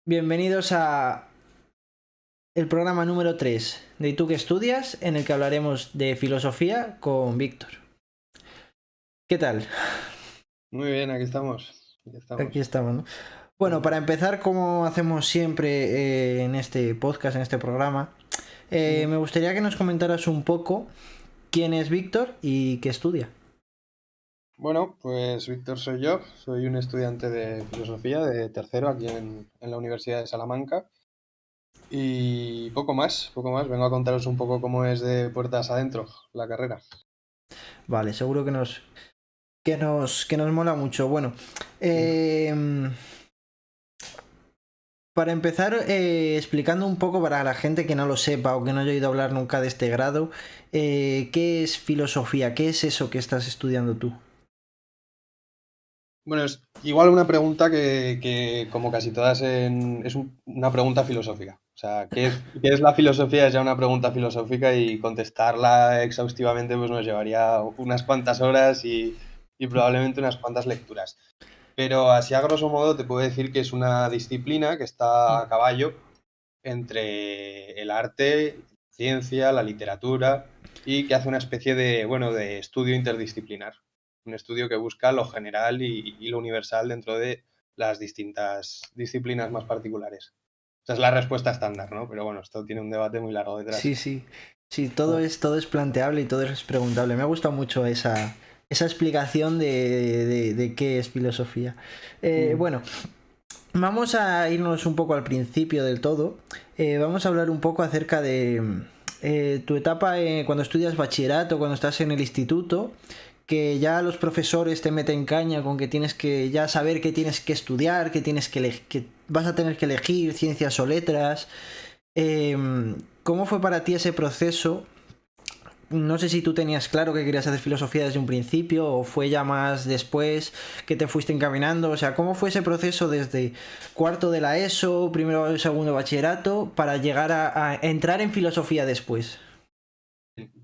Bienvenidos a el programa número 3 de ¿Y tú qué estudias?, en el que hablaremos de filosofía con Víctor. ¿Qué tal? Muy bien, aquí estamos. Aquí Aquí estamos. estamos, ¿no? Bueno, para empezar, como hacemos siempre en este podcast, en este programa, Ujú. me gustaría que nos comentaras un poco quién es Víctor y qué estudia. Bueno, pues Víctor soy yo, soy un estudiante de filosofía de tercero aquí en la Universidad de Salamanca y poco más. Vengo a contaros un poco cómo es de puertas adentro la carrera. Vale, seguro que nos mola mucho. Bueno, Sí. eh, para empezar, explicando un poco para la gente que no lo sepa o que no haya oído hablar nunca de este grado, ¿qué es filosofía? ¿Qué es eso que estás estudiando tú? Bueno, es igual una pregunta que, como casi todas, una pregunta filosófica. O sea, qué es la filosofía? Es ya una pregunta filosófica y contestarla exhaustivamente pues nos llevaría unas cuantas horas y probablemente unas cuantas lecturas. Pero así a grosso modo te puedo decir que es una disciplina que está a caballo entre el arte, la ciencia, la literatura y que hace una especie de, bueno, de estudio interdisciplinar. Un estudio que busca lo general y lo universal dentro de las distintas disciplinas más particulares. Esa es la respuesta estándar, ¿no? Pero bueno, esto tiene un debate muy largo Sí, detrás. sí. Sí, todo es planteable y todo es preguntable. Me ha gustado mucho esa explicación de qué es filosofía. Mm. Bueno, vamos a irnos un poco al principio del todo. Vamos a hablar un poco acerca de tu etapa cuando estudias bachillerato, cuando estás en el instituto, que ya los profesores te meten caña con que tienes que ya saber qué tienes que estudiar, que vas a tener que elegir ciencias o letras. ¿Cómo fue para ti ese proceso? No sé si tú tenías claro que querías hacer filosofía desde un principio o fue ya más después que te fuiste encaminando. O sea, ¿cómo fue ese proceso desde cuarto de la ESO, primero, segundo bachillerato, para llegar a entrar en filosofía después?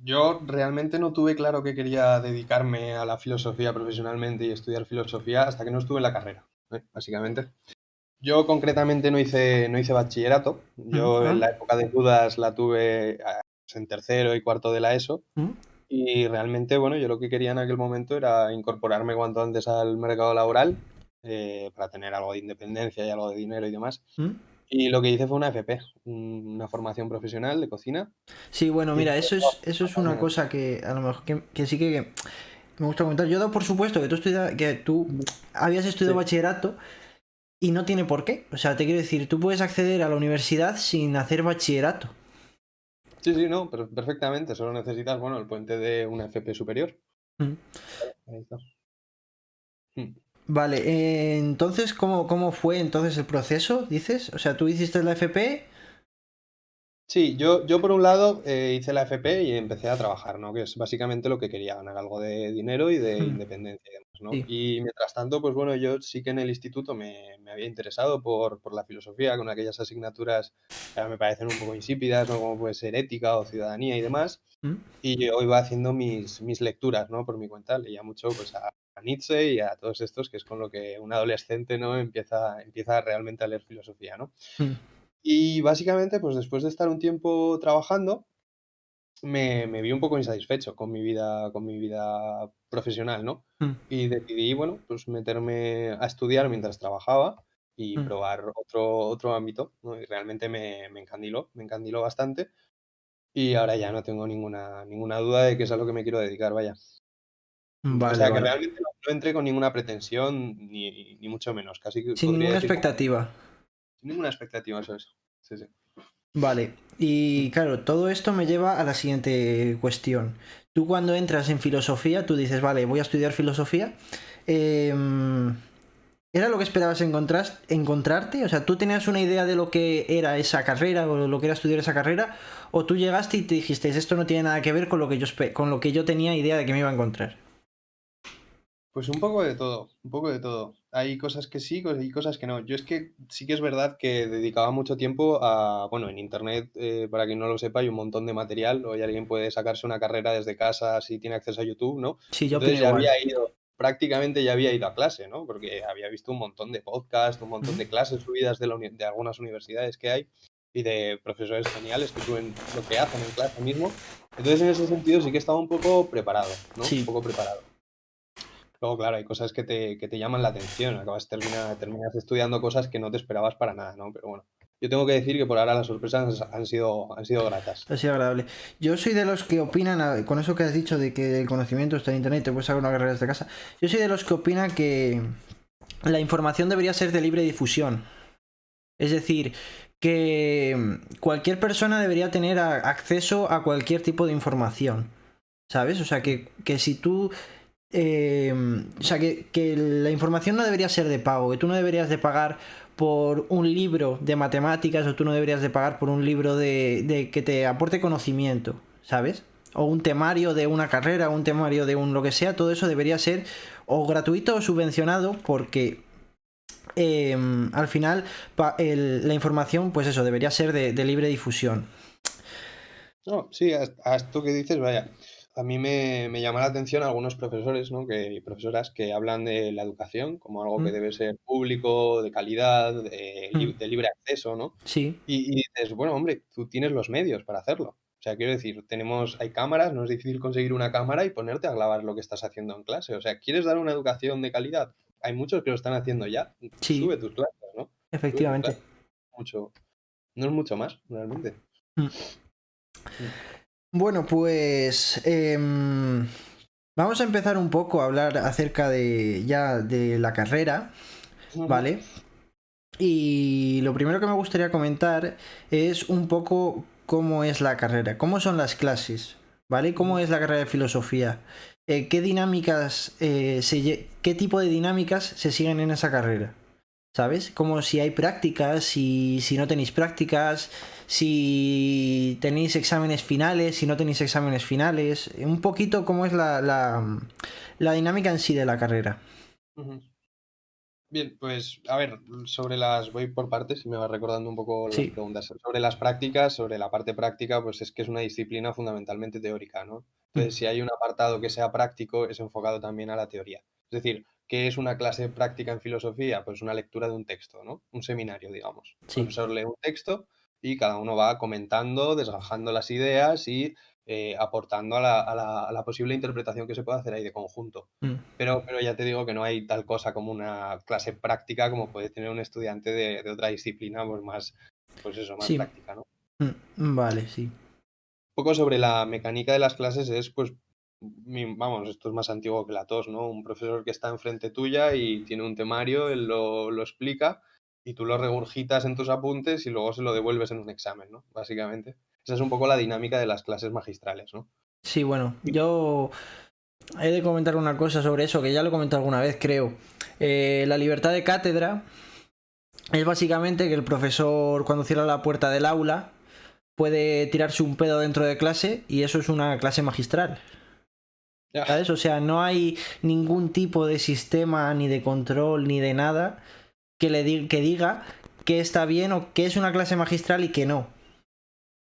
Yo realmente no tuve claro que quería dedicarme a la filosofía profesionalmente y estudiar filosofía hasta que no estuve en la carrera, básicamente. Yo concretamente no hice bachillerato. Yo en ¿Ah? la época de dudas la tuve pues, en tercero y cuarto de la ESO. ¿Mm? Y realmente, bueno, yo lo que quería en aquel momento era incorporarme cuanto antes al mercado laboral para tener algo de independencia y algo de dinero y demás. ¿Mm? Y lo que hice fue una FP, una formación profesional de cocina. Sí, bueno, Y mira, estuve eso es trabajando una en cosa que a lo mejor que sí que me gusta comentar. Yo doy por supuesto que tú habías estudiado Sí, bachillerato. Y no tiene por qué. O sea, te quiero decir, tú puedes acceder a la universidad sin hacer bachillerato. sí, sí, no, pero perfectamente. Solo necesitas, bueno, el puente de una FP superior. Mm. Ahí está. Mm. Vale, entonces, ¿cómo fue entonces el proceso, dices? O sea, tú hiciste la FP. Sí, yo por un lado hice la FP y empecé a trabajar, ¿no? Que es básicamente lo que quería, ganar algo de dinero y de Mm. independencia y demás, ¿no? Sí. Y mientras tanto, pues bueno, yo sí que en el instituto me había interesado por la filosofía, con aquellas asignaturas que ahora me parecen un poco insípidas, ¿no? Como puede ser ética o ciudadanía y demás. Mm. Y yo iba haciendo mis lecturas, ¿no? Por mi cuenta, leía mucho pues a Nietzsche y a todos estos, que es con lo que un adolescente, ¿no? Empieza realmente a leer filosofía, ¿no? Mm. Y básicamente, pues después de estar un tiempo trabajando, me vi un poco insatisfecho con mi vida profesional, ¿no? Mm. Y decidí, bueno, pues meterme a estudiar mientras trabajaba y Mm. probar otro ámbito, ¿no? Y realmente me encandiló bastante y ahora ya no tengo ninguna duda de que es a lo que me quiero dedicar, vaya. O Vale, sea, que vale. realmente no entré con ninguna pretensión ni mucho menos, casi que Sin podría ninguna decir expectativa. sin ninguna expectativa, eso es. Sí, sí. Vale, y claro, todo esto me lleva a la siguiente cuestión. Tú cuando entras en filosofía, tú dices, vale, voy a estudiar filosofía. em, ¿Era lo que esperabas encontrarte? O sea, ¿tú tenías una idea de lo que era esa carrera o lo que era estudiar esa carrera? ¿O tú llegaste y te dijiste, esto no tiene nada que ver con lo que con lo que yo tenía idea de que me iba a encontrar? Pues un poco de todo, un poco de todo. Hay cosas que sí y cosas que no. Yo es que sí que es verdad que dedicaba mucho tiempo a, bueno, en internet, para quien no lo sepa, hay un montón de material. Hoy alguien puede sacarse una carrera desde casa si tiene acceso a YouTube, ¿no? Sí, yo opino Entonces ya igual. había ido prácticamente ya había ido a clase, ¿no? Porque había visto un montón de podcasts, un montón de Ujú. clases subidas de algunas universidades que hay y de profesores geniales que suben lo que hacen en clase mismo. Entonces, en ese sentido sí que estaba un poco preparado, ¿no? Un Sí, poco preparado. Luego, claro, hay cosas que te llaman la atención, terminas estudiando cosas que no te esperabas para nada, ¿no? Pero bueno, yo tengo que decir que por ahora las sorpresas han sido gratas. ha sido agradable. Yo soy de los que opinan, con eso que has dicho de que el conocimiento está en internet y te puedes sacar una carrera desde casa, yo soy de los que opinan que la información debería ser de libre difusión. Es decir, que cualquier persona debería tener acceso a cualquier tipo de información. ¿Sabes? O sea, que si tú... o sea, que la información no debería ser de pago, que tú no deberías de pagar por un libro de matemáticas o tú no deberías de pagar por un libro de que te aporte conocimiento, ¿sabes? O un temario de una carrera, o un temario de un lo que sea, todo eso debería ser o gratuito o subvencionado porque al final la información, pues eso, debería ser de libre difusión. No, sí, a esto que dices, vaya, a mí me llama la atención algunos profesores, ¿no? Y profesoras que hablan de la educación como algo que Mm, debe ser público, de calidad, mm, de libre acceso, ¿no? sí, Y dices, bueno, hombre, tú tienes los medios para hacerlo. O sea, quiero decir, hay cámaras, no es difícil conseguir una cámara y ponerte a grabar lo que estás haciendo en clase. O sea, ¿quieres dar una educación de calidad? Hay muchos que lo están haciendo ya. sí, Sube tus clases, ¿no? Sube tus efectivamente. clases. Mucho, no es mucho más, realmente. Mm. Mm. Bueno, pues vamos a empezar un poco a hablar acerca de ya de la carrera, Ujú. ¿vale? Y lo primero que me gustaría comentar es un poco cómo es la carrera, cómo son las clases, ¿vale? ¿Cómo Ujú. es la carrera de filosofía? ¿Qué dinámicas, qué tipo de dinámicas se siguen en esa carrera? ¿Sabes? Como si hay prácticas, si no tenéis prácticas, si tenéis exámenes finales, si no tenéis exámenes finales. Un poquito cómo es la dinámica en sí de la carrera. Ujú. Bien, pues a ver, voy por partes y me vas recordando un poco las Sí. preguntas. Sobre las prácticas, sobre la parte práctica, pues es que es una disciplina fundamentalmente teórica, ¿no? Mm, Entonces, si hay un apartado que sea práctico, es enfocado también a la teoría. Es decir, ¿qué es una clase práctica en filosofía? Pues una lectura de un texto, ¿no? Un seminario, digamos. El sí. profesor lee un texto y cada uno va comentando, desgajando las ideas y aportando a la posible interpretación que se puede hacer ahí de conjunto. Mm, Pero ya te digo que no hay tal cosa como una clase práctica como puede tener un estudiante de otra disciplina, pues más, pues eso, más sí. práctica, ¿no? Vale, sí. Un poco sobre la mecánica de las clases es, pues, vamos, esto es más antiguo que la tos, ¿no? Un profesor que está enfrente tuya y tiene un temario, él lo explica y tú lo regurgitas en tus apuntes y luego se lo devuelves en un examen, ¿no? Básicamente. Esa es un poco la dinámica de las clases magistrales, ¿no? Sí, bueno, Y- yo he de comentar una cosa sobre eso, que ya lo he comentado alguna vez, creo. La libertad de cátedra es básicamente que el profesor, cuando cierra la puerta del aula, puede tirarse un pedo dentro de clase y eso es una clase magistral. Ya. ¿Sabes? O sea, no hay ningún tipo de sistema, ni de control, ni de nada que diga que está bien o que es una clase magistral y que no.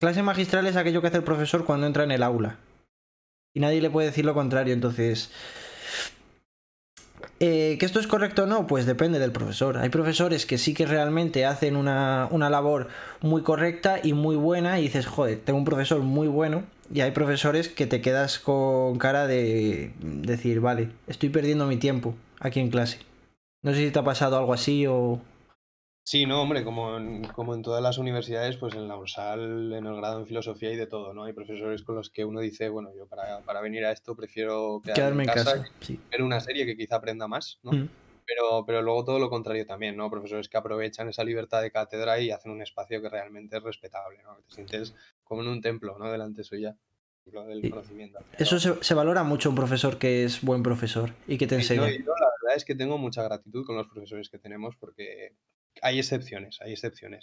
Clase magistral es aquello que hace el profesor cuando entra en el aula. Y nadie le puede decir lo contrario. Entonces, ¿que esto es correcto o no? Pues depende del profesor. Hay profesores que sí que realmente hacen una labor muy correcta y muy buena y dices, joder, tengo un profesor muy bueno. Y hay profesores que te quedas con cara de decir, vale, estoy perdiendo mi tiempo aquí en clase. No sé si te ha pasado algo así o... Sí, no, hombre, como en todas las universidades, pues en la URSAL, en el grado en filosofía hay de todo, ¿no? Hay profesores con los que uno dice, bueno, yo para venir a esto prefiero quedarme en Quedarme en casa, casa, sí. ver una serie que quizá aprenda más, ¿no? Mm, Pero luego todo lo contrario también, ¿no? Profesores que aprovechan esa libertad de cátedra y hacen un espacio que realmente es respetable, ¿no? Que te sientes como en un templo, ¿no? Delante suya, templo del sí. conocimiento, al fin y al Eso cabo. se valora mucho un profesor que es buen profesor y que te Sí, no, y enseña. yo la verdad es que tengo mucha gratitud con los profesores que tenemos porque hay excepciones,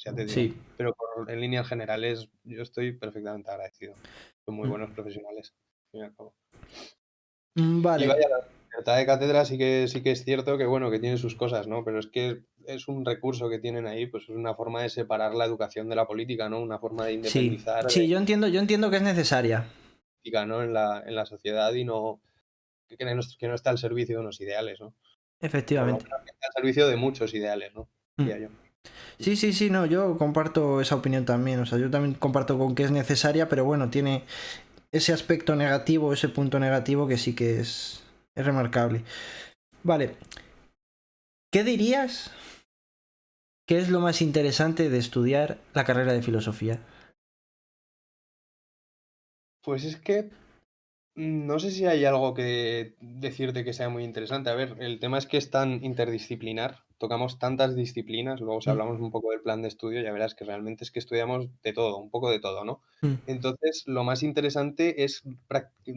ya te digo. Sí. Pero en líneas generales yo estoy perfectamente agradecido. Son muy Mm, buenos profesionales, al fin y al cabo. Y vale. vaya, la libertad de cátedra sí que es cierto que, bueno, que tiene sus cosas, ¿no? Pero es que es un recurso que tienen ahí, pues es una forma de separar la educación de la política, ¿no? Una forma de Sí. independizar de Sí, yo entiendo que es necesaria. la política, ¿no? En la sociedad y no. que no está al servicio de unos ideales, ¿no? Por lo Efectivamente. menos que está al servicio de muchos ideales, ¿no? Mm. Diría yo. Sí, sí, sí, no, yo comparto esa opinión también. O sea, yo también comparto con que es necesaria, pero bueno, tiene ese aspecto negativo, ese punto negativo que sí que es remarcable. Vale, ¿qué dirías que es lo más interesante de estudiar la carrera de filosofía? Pues es que no sé si hay algo que decirte que sea muy interesante. A ver, el tema es que es tan interdisciplinar, tocamos tantas disciplinas, luego si Mm, hablamos un poco del plan de estudio, ya verás que realmente es que estudiamos de todo, un poco de todo, ¿no? mm, Entonces, lo más interesante es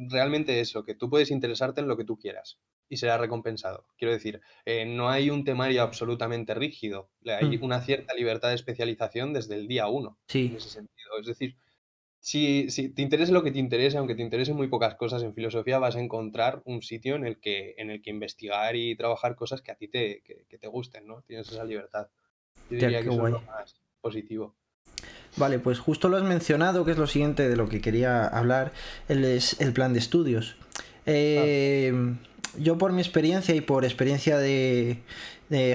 realmente eso, que tú puedes interesarte en lo que tú quieras y será recompensado. Quiero decir, no hay un temario absolutamente rígido, hay mm. una cierta libertad de especialización desde el día uno, en Sí, ese sentido. Es decir, si te interesa lo que te interese, aunque te interesen muy pocas cosas en filosofía, vas a encontrar un sitio en el que investigar y trabajar cosas que a ti que te gusten, ¿no? Tienes esa libertad. Yo tía, diría qué que eso es guay. lo más positivo. Vale, pues justo lo has mencionado, que es lo siguiente de lo que quería hablar, es el plan de estudios. Ah, Eh, yo por mi experiencia y por experiencia de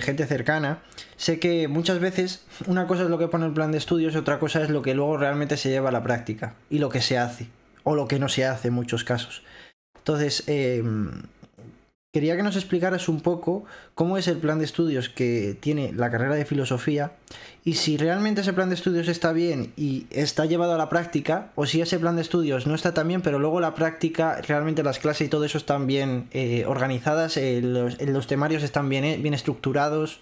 gente cercana, sé que muchas veces una cosa es lo que pone el plan de estudios y otra cosa es lo que luego realmente se lleva a la práctica y lo que se hace, o lo que no se hace en muchos casos. Entonces, quería que nos explicaras un poco cómo es el plan de estudios que tiene la carrera de filosofía y si realmente ese plan de estudios está bien y está llevado a la práctica o si ese plan de estudios no está tan bien pero luego la práctica, realmente las clases y todo eso están bien organizadas, los temarios están bien, bien estructurados.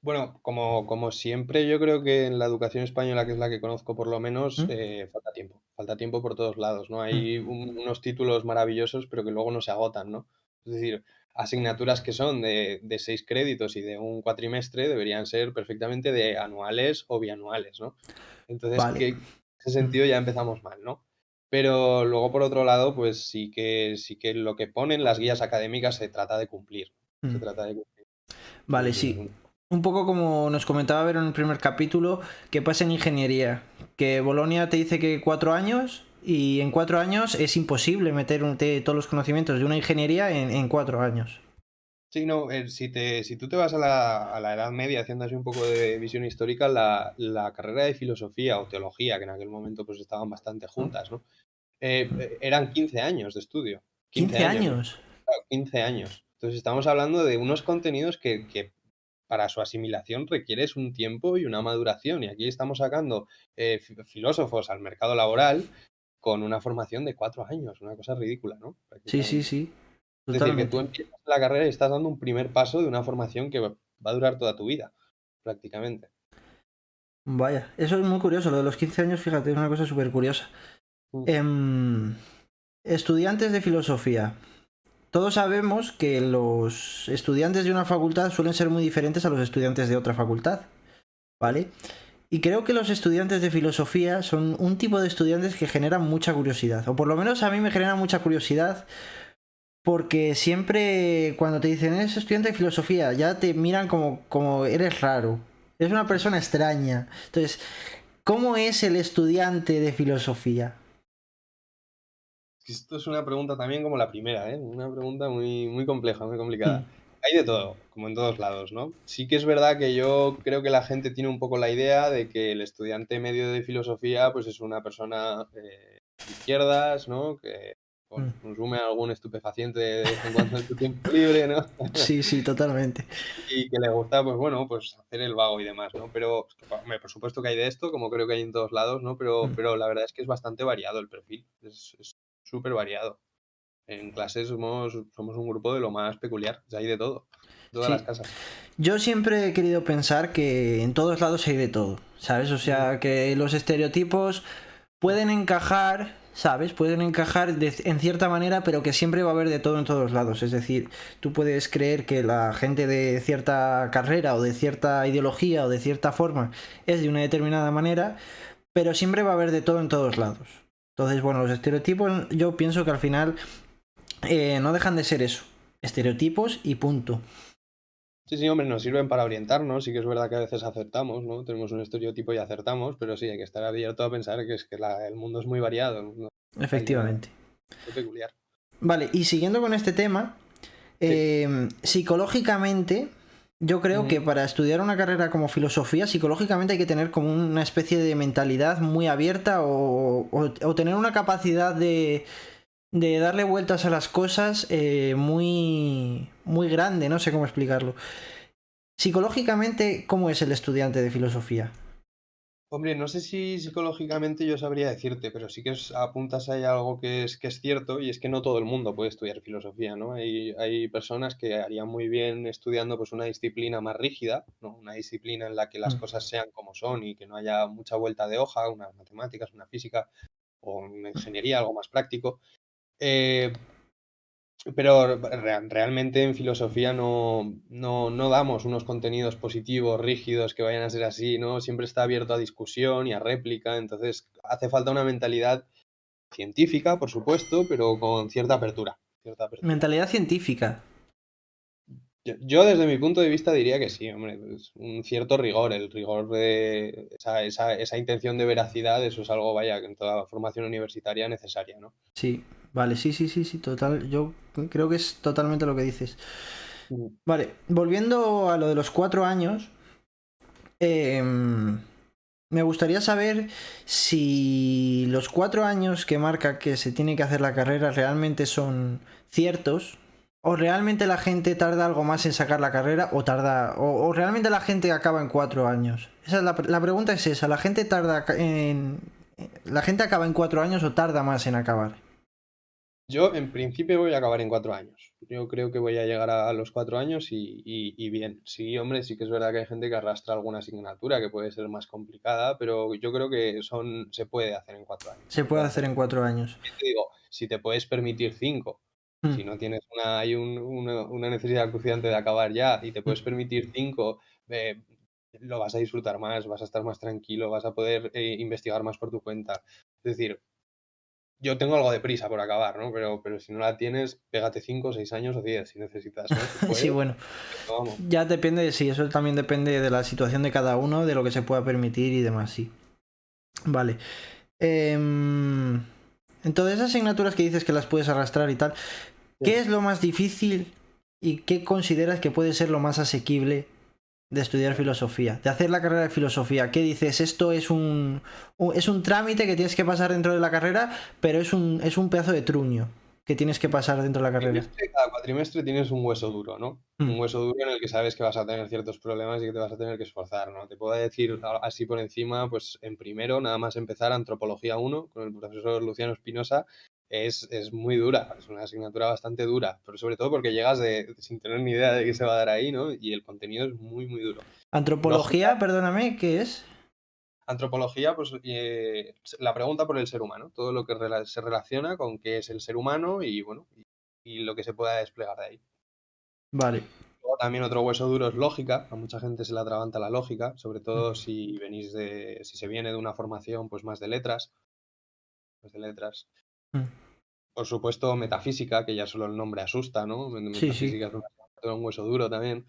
bueno, como siempre, yo creo que en la educación española, que es la que conozco por lo menos, ¿Mm? falta tiempo. Falta tiempo por todos lados, ¿no? ¿Mm? Hay unos títulos maravillosos, pero que luego no se agotan, ¿no? Es decir, asignaturas que son de 6 créditos y de un cuatrimestre deberían ser perfectamente de anuales o bianuales, ¿no? Entonces, Vale. que en ese ¿Mm? sentido ya empezamos mal, ¿no? Pero luego, por otro lado, pues sí que lo que ponen las guías académicas se trata de cumplir. Se ¿Mm? trata de cumplir. Vale, Entonces, sí. Un poco como nos comentaba Ver en el primer capítulo, que pasa en ingeniería. Que Bolonia te dice que 4 años y en 4 años es imposible meter todos los conocimientos de una ingeniería en 4 años. sí, no, si tú te vas a la Edad Media, haciendo así un poco de visión histórica, la carrera de filosofía o teología, que en aquel momento pues estaban bastante ¿No? juntas, ¿no? Eran 15 años de estudio, 15 15 años, años. claro, 15 años. Entonces estamos hablando de unos contenidos que para su asimilación requieres un tiempo y una maduración, y aquí estamos sacando filósofos al mercado laboral con una formación de 4 años, una cosa ridícula, ¿no? Sí, sí, Prácticamente. sí. Es decir, que tú Totalmente. empiezas la carrera y estás dando un primer paso de una formación que va a durar toda tu vida, prácticamente. Vaya, eso es muy curioso. Lo de los 15 años, fíjate, es una cosa súper curiosa. Mm. Estudiantes de filosofía. Todos sabemos que los estudiantes de una facultad suelen ser muy diferentes a los estudiantes de otra facultad, ¿vale? Y creo que los estudiantes de filosofía son un tipo de estudiantes que generan mucha curiosidad, o por lo menos a mí me genera mucha curiosidad, porque siempre cuando te dicen eres estudiante de filosofía, ya te miran como eres raro, eres una persona extraña. Entonces, ¿cómo es el estudiante de filosofía? Esto es una pregunta también como la primera, ¿eh? Una pregunta muy, muy compleja, muy Hmm, complicada. Hay de todo, como en todos lados, ¿no? Sí que es verdad que yo creo que la gente tiene un poco la idea de que el estudiante medio de filosofía, pues es una persona de izquierdas, ¿no? Que hmm. consume algún estupefaciente de vez en cuando en su tiempo libre, ¿no? Sí, sí, totalmente. Y que le gusta, pues bueno, pues hacer el vago y demás, ¿no? Pero, hombre, por supuesto que hay de esto, como creo que hay en todos lados, ¿no? Pero, Hmm. pero la verdad es que es bastante variado el perfil, es súper variado. En clase somos un grupo de lo más peculiar, o sea, hay de todo, todas las Sí, casas. yo siempre he querido pensar que en todos lados hay de todo, ¿sabes? O Ujú, sea, que los estereotipos pueden encajar, ¿sabes? Pueden encajar en cierta manera, pero que siempre va a haber de todo en todos lados. Es decir, tú puedes creer que la gente de cierta carrera o de cierta ideología o de cierta forma es de una determinada manera, pero siempre va a haber de todo en todos lados. Entonces, bueno, los estereotipos yo pienso que al final no dejan de ser eso, estereotipos y punto. sí, sí, hombre, nos sirven para orientarnos, sí que es verdad que a veces acertamos, ¿no? Tenemos un estereotipo y acertamos, pero sí, hay que estar abierto a pensar que es que el mundo es muy variado, ¿no? Hay nada Efectivamente. de peculiar. Vale, y siguiendo con este tema, Sí. psicológicamente, yo creo Ujú. que para estudiar una carrera como filosofía, psicológicamente hay que tener como una especie de mentalidad muy abierta o tener una capacidad de darle vueltas a las cosas muy, muy grande, no sé cómo explicarlo. Psicológicamente, ¿cómo es el estudiante de filosofía? Hombre, no sé si psicológicamente yo sabría decirte, pero sí que apuntas ahí a algo que es cierto y es que no todo el mundo puede estudiar filosofía, ¿no? Hay personas que harían muy bien estudiando pues una disciplina más rígida, ¿no? Una disciplina en la que las Mm. cosas sean como son y que no haya mucha vuelta de hoja, unas matemáticas, una física o una ingeniería, algo más práctico. Eh, pero realmente en filosofía no damos unos contenidos positivos, rígidos, que vayan a ser así, ¿no? Siempre está abierto a discusión y a réplica, entonces hace falta una mentalidad científica, por supuesto, pero con cierta apertura, cierta apertura. Mentalidad científica. Yo desde mi punto de vista diría que sí, hombre, pues un cierto rigor, el rigor de esa intención de veracidad, eso es algo, vaya, que en toda formación universitaria necesaria, ¿no? Sí, vale, sí, sí, sí, sí, total. Yo creo que es totalmente lo que dices. Mm. Vale, volviendo a lo de los 4 años, me gustaría saber si los 4 años que marca que se tiene que hacer la carrera realmente son ciertos, o realmente la gente tarda algo más en sacar la carrera, o realmente la gente acaba en 4 años. Esa es la pregunta es esa, ¿la gente acaba en 4 años o tarda más en acabar? Yo, en principio, voy a acabar en 4 años. Yo creo que voy a llegar a los 4 años y bien. Sí, hombre, sí que es verdad que hay gente que arrastra alguna asignatura que puede ser más complicada, pero yo creo que se puede hacer en 4 años. Se Se puede puede hacer hacer. en 4 años. Yo te digo, si te puedes permitir 5, Mm, si no tienes una necesidad acuciante de acabar ya y te mm. puedes permitir 5, lo vas a disfrutar más, vas a estar más tranquilo, vas a poder investigar más por tu cuenta. Es decir, yo tengo algo de prisa por acabar, ¿no? Pero si no la tienes, pégate 5, 6 años o 10 si necesitas, ¿no? Si Sí, puedes, bueno, pero vamos. ya depende de sí, eso también depende de la situación de cada uno, de lo que se pueda permitir y demás, sí. Vale. Em, entonces, esas asignaturas que dices que las puedes arrastrar y tal, ¿qué Sí. es lo más difícil y qué consideras que puede ser lo más asequible de estudiar filosofía? De hacer la carrera de filosofía. ¿Qué dices? Esto es un trámite que tienes que pasar dentro de la carrera, pero es un pedazo de truño que tienes que pasar dentro de la carrera. Cada cuatrimestre tienes un hueso duro, ¿no? Mm, Un hueso duro en el que sabes que vas a tener ciertos problemas y que te vas a tener que esforzar, ¿no? Te puedo decir así por encima, pues en primero, nada más empezar Antropología 1 con el profesor Luciano Espinosa, es muy dura, es una asignatura bastante dura, pero sobre todo porque llegas sin tener ni idea de qué se va a dar ahí, ¿no? Y el contenido es muy, muy duro. Lógica. Antropología, perdóname, ¿qué es? Antropología, pues la pregunta por el ser humano, todo lo que se relaciona con qué es el ser humano y bueno, y lo que se pueda desplegar de ahí. Vale. Luego también otro hueso duro es lógica, a mucha gente se le atraganta la lógica, sobre Mm, todo si se viene de una formación pues más de letras. mm. Por supuesto, metafísica, que ya solo el nombre asusta, ¿no? Sí, sí. Metafísica es un hueso duro también.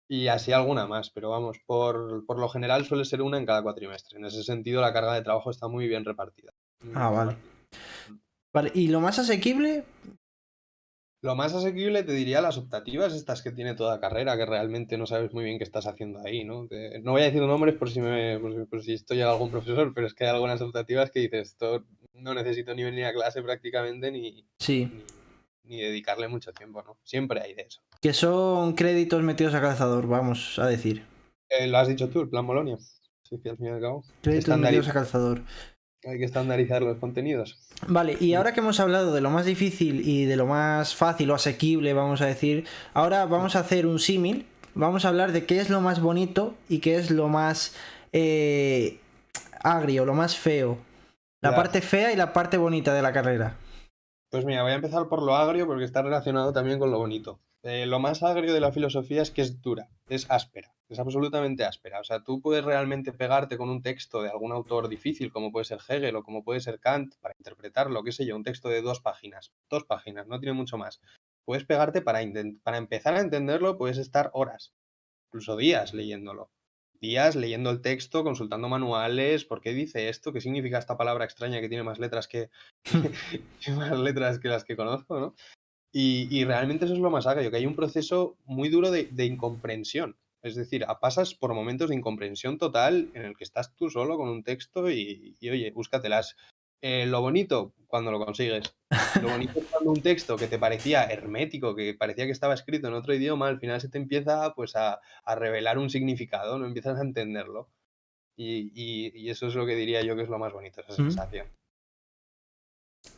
Y así alguna más, pero vamos, por lo general suele ser una en cada cuatrimestre. En ese sentido, la carga de trabajo está muy bien repartida. Muy Ah, bien vale. repartida. Vale, ¿y lo más asequible? Lo más asequible te diría las optativas, estas que tiene toda carrera, que realmente no sabes muy bien qué estás haciendo ahí, ¿no? No voy a decir nombres por si esto llega algún profesor, pero es que hay algunas optativas que dices, esto no necesito ni venir a clase prácticamente Sí. ni, ni dedicarle mucho tiempo, ¿no? Siempre hay de eso. Que son créditos metidos a calzador, vamos a decir. Lo has dicho tú, el plan Bolonia. Sí, que al fin y al cabo se Créditos metidos estandariza, a calzador. hay que estandarizar los contenidos. Vale, y Mm, ahora que hemos hablado de lo más difícil y de lo más fácil o asequible, vamos a decir, ahora mm. vamos a hacer un símil. Vamos a hablar de qué es lo más bonito y qué es lo más eh, agrio, lo más feo. La Ya. parte fea y la parte bonita de la carrera. Pues mira, voy a empezar por lo agrio porque está relacionado también con lo bonito. Lo más agrio de la filosofía es que es dura, es áspera, es absolutamente áspera. O sea, tú puedes realmente pegarte con un texto de algún autor difícil, como puede ser Hegel o como puede ser Kant, para interpretarlo, qué sé yo, un texto de 2 páginas, no tiene mucho más. Puedes pegarte para empezar a entenderlo, puedes estar horas, incluso días leyéndolo. Días leyendo el texto, consultando manuales, ¿por qué dice esto? ¿Qué significa esta palabra extraña que tiene más letras que más letras que las que conozco, ¿no? Y realmente eso es lo más agrio, que hay un proceso muy duro de incomprensión. Es decir, pasas por momentos de incomprensión total en el que estás tú solo con un texto y oye, búscatelas. Lo bonito, cuando lo consigues. Lo bonito es cuando un texto que te parecía hermético, que parecía que estaba escrito en otro idioma, al final se te empieza pues a revelar un significado, no empiezas a entenderlo. Y eso es lo que diría yo que es lo más bonito, esa Mm. sensación.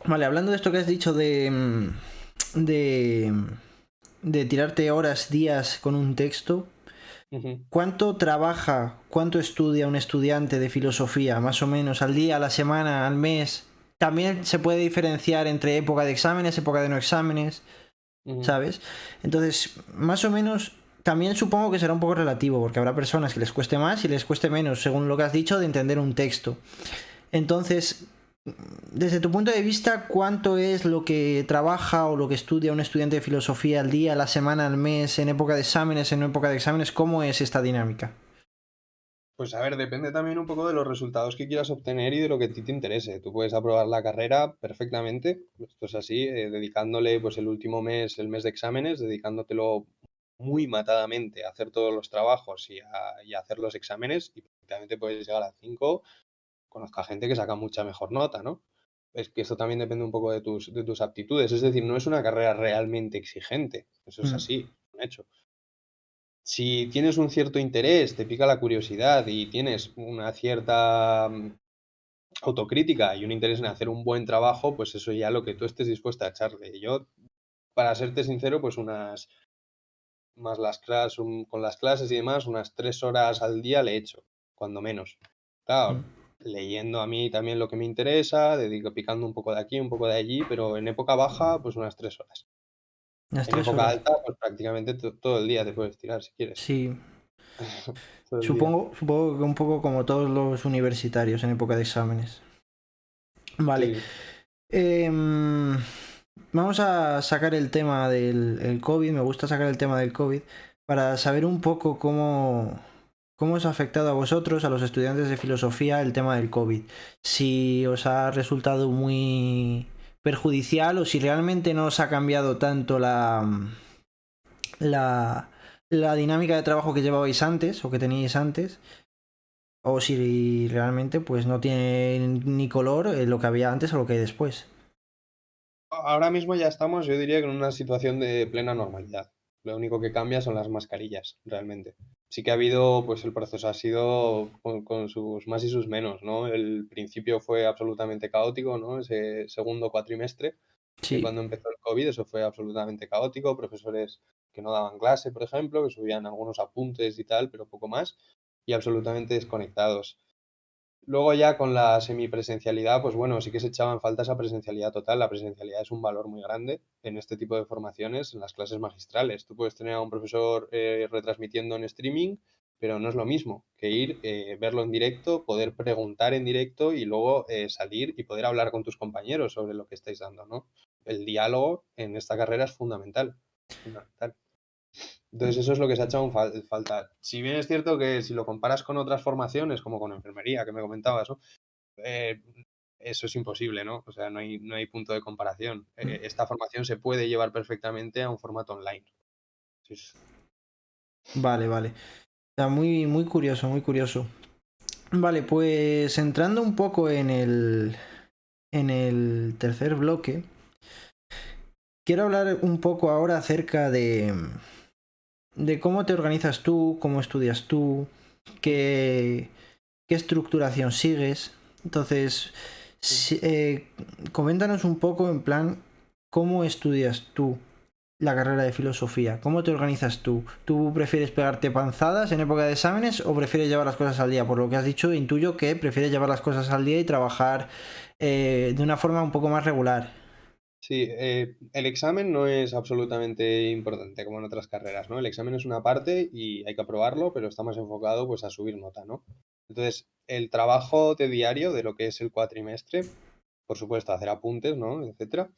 Vale, hablando de esto que has dicho de, de tirarte horas, días con un texto, Ujú. ¿cuánto trabaja, cuánto estudia un estudiante de filosofía, más o menos, al día, a la semana, al mes? También se puede diferenciar entre época de exámenes, época de no exámenes, Ujú. ¿sabes? Entonces, más o menos, también supongo que será un poco relativo, porque habrá personas que les cueste más y les cueste menos, según lo que has dicho, de entender un texto. Entonces, desde tu punto de vista, ¿cuánto es lo que trabaja o lo que estudia un estudiante de filosofía al día, a la semana, al mes, en época de exámenes, en no época de exámenes? ¿Cómo es esta dinámica? Pues a ver, depende también un poco de los resultados que quieras obtener y de lo que a ti te interese. Tú puedes aprobar la carrera perfectamente, esto es así, dedicándole pues el último mes, el mes de exámenes, dedicándotelo muy matadamente a hacer todos los trabajos y a hacer los exámenes y perfectamente puedes llegar a 5. Conozco a gente que saca mucha mejor nota, ¿no? Es que esto también depende un poco de tus aptitudes, es decir, no es una carrera realmente exigente, eso es Mm, así, un hecho. Si tienes un cierto interés, te pica la curiosidad y tienes una cierta autocrítica y un interés en hacer un buen trabajo, pues eso ya lo que tú estés dispuesta a echarle. Yo, para serte sincero, pues más las clases, con las clases y demás, unas 3 horas al día le echo, cuando menos. mm. Claro, leyendo a mí también lo que me interesa, dedico picando un poco de aquí, un poco de allí, pero en época baja, pues unas 3 horas. Las En tres época horas. alta, pues prácticamente todo el día te puedes tirar si quieres. Sí, Todo el día. supongo que un poco como todos los universitarios en época de exámenes. Vale. Sí. Em, Vamos a sacar el tema del COVID. Me gusta sacar el tema del COVID para saber un poco cómo os ha afectado a vosotros, a los estudiantes de filosofía, el tema del COVID. Si os ha resultado muy perjudicial o si realmente no os ha cambiado tanto la, la dinámica de trabajo que llevabais antes o que teníais antes. O si realmente pues no tiene ni color lo que había antes o lo que hay después. Ahora mismo ya estamos, yo diría que en una situación de plena normalidad. Lo único que cambia son las mascarillas, realmente. Sí que ha habido, pues el proceso ha sido con sus más y sus menos, ¿no? El principio fue absolutamente caótico, ¿no? Ese segundo cuatrimestre, Sí. cuando empezó el COVID, eso fue absolutamente caótico. Profesores que no daban clase, por ejemplo, que subían algunos apuntes y tal, pero poco más, y absolutamente desconectados. Luego ya con la semipresencialidad, pues bueno, sí que se echaba en falta esa presencialidad total. La presencialidad es un valor muy grande en este tipo de formaciones, en las clases magistrales. Tú puedes tener a un profesor retransmitiendo en streaming, pero no es lo mismo que ir, verlo en directo, poder preguntar en directo y luego salir y poder hablar con tus compañeros sobre lo que estáis dando, ¿no? El diálogo en esta carrera es fundamental, fundamental. Entonces eso es lo que se ha echado en falta. Si bien es cierto que si lo comparas con otras formaciones, como con enfermería, que me comentabas, ¿no? Eh, eso es imposible, ¿no? O sea, no hay punto de comparación. Esta formación se puede llevar perfectamente a un formato online. Sí, Vale, vale. O sea, muy, muy curioso, muy curioso. Vale, pues entrando un poco en el tercer bloque, quiero hablar un poco ahora acerca de cómo te organizas tú, cómo estudias tú, qué, qué estructuración sigues. Entonces, coméntanos un poco en plan, ¿cómo estudias tú la carrera de filosofía? ¿Cómo te organizas tú? ¿Tú prefieres pegarte panzadas en época de exámenes o prefieres llevar las cosas al día? Por lo que has dicho, intuyo que prefieres llevar las cosas al día y trabajar de una forma un poco más regular. Sí, el examen no es absolutamente importante como en otras carreras, ¿no? El examen es una parte y hay que aprobarlo, pero está más enfocado pues a subir nota, ¿no? Entonces, el trabajo de diario de lo que es el cuatrimestre, por supuesto, hacer apuntes, ¿no? Etcétera.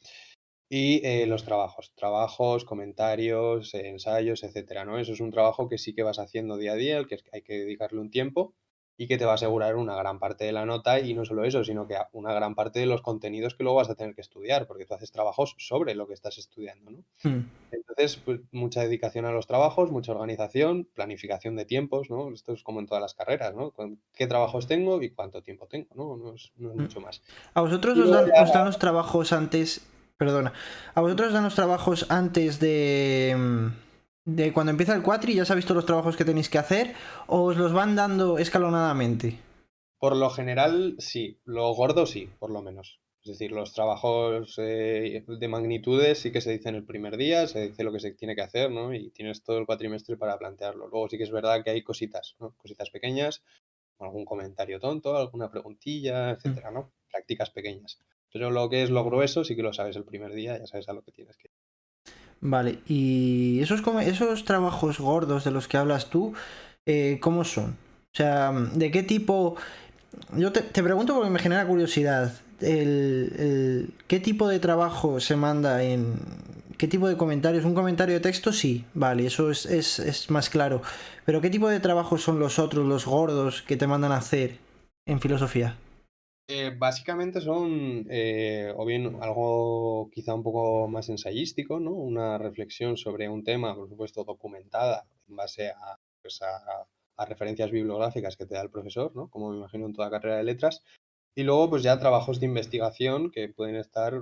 Y los trabajos, comentarios, ensayos, etcétera, ¿no? Eso es un trabajo que sí que vas haciendo día a día, al que hay que dedicarle un tiempo. y que te va a asegurar una gran parte de la nota, y no solo eso, sino que una gran parte de los contenidos que luego vas a tener que estudiar, porque tú haces trabajos sobre lo que estás estudiando, ¿no? Mm. Entonces, pues mucha dedicación a los trabajos, mucha organización, planificación de tiempos, ¿no? Esto es como en todas las carreras, ¿no? ¿Qué trabajos tengo y cuánto tiempo tengo? No es Mm. mucho más. ¿A vosotros Y luego ya, os dan los trabajos antes? Perdona. ¿A vosotros os dan los trabajos antes de cuando empieza el cuatri? ¿Ya sabéis todos los trabajos que tenéis que hacer? ¿O os los van dando escalonadamente? por lo general, sí, lo gordo sí, por lo menos. Es decir, los trabajos de magnitudes sí que se dicen el primer día, se dice lo que se tiene que hacer, ¿no? Y tienes todo el cuatrimestre para plantearlo. Luego sí que es verdad que hay cositas, ¿no? Cositas pequeñas, algún comentario tonto, alguna preguntilla, Mm. etcétera, ¿no? Prácticas pequeñas. Pero lo que es lo grueso sí que lo sabes el primer día, ya sabes a lo que tienes que ir. Vale, y esos trabajos gordos de los que hablas tú, ¿cómo son? O sea, ¿de qué tipo? Yo te pregunto porque me genera curiosidad. ¿Qué tipo de trabajo se manda en... ¿Qué tipo de comentarios? Un comentario de texto, sí, vale, eso es más claro. Pero ¿qué tipo de trabajos son los otros, los gordos, que te mandan a hacer en filosofía? Básicamente son o bien algo quizá un poco más ensayístico, ¿no? Una reflexión sobre un tema, por supuesto, documentada en base a, pues a referencias bibliográficas que te da el profesor, ¿no? Como me imagino en toda carrera de letras. Y luego, pues ya trabajos de investigación que pueden estar